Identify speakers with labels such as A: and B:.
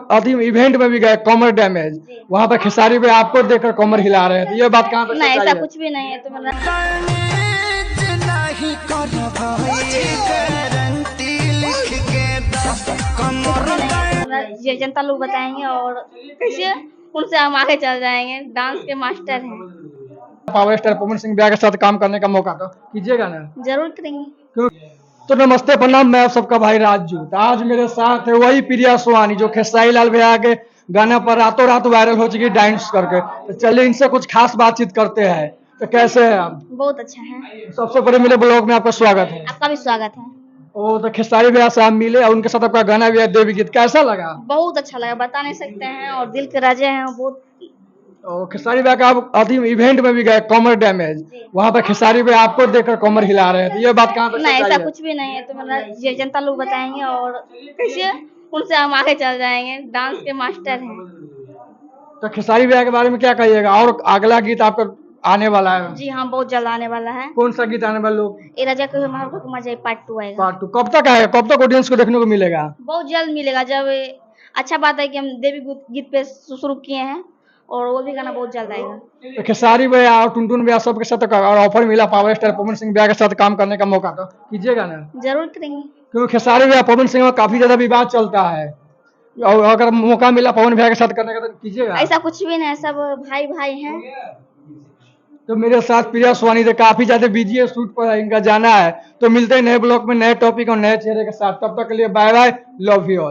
A: अभी इवेंट में भी गए कमर डैमेज, वहां पर खेसारी भाई आपको देखकर कमर हिला रहे थे, ये बात कहाँ तक
B: नहीं,
A: सच्चाई
B: ऐसा
A: है?
B: कुछ भी नहीं है। तो मतलब ये जनता लोग बताएंगे और कैसे उनसे हम आगे चल जाएंगे। डांस के मास्टर हैं।
A: पावर स्टार पवन सिंह के साथ काम करने का मौका तो कीजिएगा ना?
B: जरूर करेंगे।
A: क्यों? तो नमस्ते प्रणाम, मैं आप सबका भाई राजू। तो आज मेरे साथ है वही प्रिया सोहानी जो खेसारी लाल भैया के गाने पर रातों रात वायरल हो चुकी डांस करके। तो चलिए इनसे कुछ खास बातचीत करते हैं। तो कैसे हैं आप?
B: बहुत अच्छा है।
A: सबसे पहले मेरे ब्लॉग में आपका स्वागत है।
B: आपका भी स्वागत है।
A: ओ तो खेसारी भैया से आप मिले और उनके साथ आपका गाना भी है देवी गीत, कैसा लगा?
B: बहुत अच्छा लगा, बता नहीं सकते हैं। और दिल के राजे हैं बहुत।
A: और खेसारी भैया का आप अभी इवेंट में भी गए कमर डैमेज, वहां पर खेसारी भैया आपको देखकर कमर हिला रहे थे, ये बात कहाँ तक
B: नहीं,
A: सच्चाई
B: ऐसा
A: है?
B: कुछ भी नहीं है। तो मतलब ये जनता लोग बताएंगे और कैसे उनसे हम आगे चल जाएंगे। डांस के मास्टर हैं।
A: तो खेसारी भैया के बारे में क्या कहिएगा? और अगला गीत आपका आने वाला है?
B: जी हाँ, बहुत जल्द आने वाला है।
A: कौन सा गीत आने वाला लोग?
B: ए राजा को हमारे को मजा पार्ट 2 आएगा।
A: पार्ट 2 कब तक आएगा? कब तक ऑडियंस को देखने को मिलेगा?
B: बहुत जल्द मिलेगा। जब अच्छा बात है कि हम देवी गीत पे शुरू किए हैं और वो भी गाना बहुत जल्द आएगा।
A: तो खेसारी भैया और टुनटुन भैया सबके साथ और ऑफर मिला पावर स्टार पवन सिंह भैया के साथ काम करने का मौका तो कीजिएगा ना?
B: जरूर करेंगे।
A: क्योंकि खेसारी भैया पवन सिंह में काफी ज्यादा विवाद चलता है, और अगर मौका मिला पवन भैया के साथ करने का तो कीजिएगा?
B: ऐसा कुछ भी नहीं, सब भाई भाई हैं।
A: तो मेरे साथ प्रिया सोहानी थे, काफी ज्यादा बिजी है, शूट पर इनका जाना है। तो मिलते हैं नए ब्लॉग में नए टॉपिक और नए चेहरे के साथ। तब तक के लिए bye bye, love you all.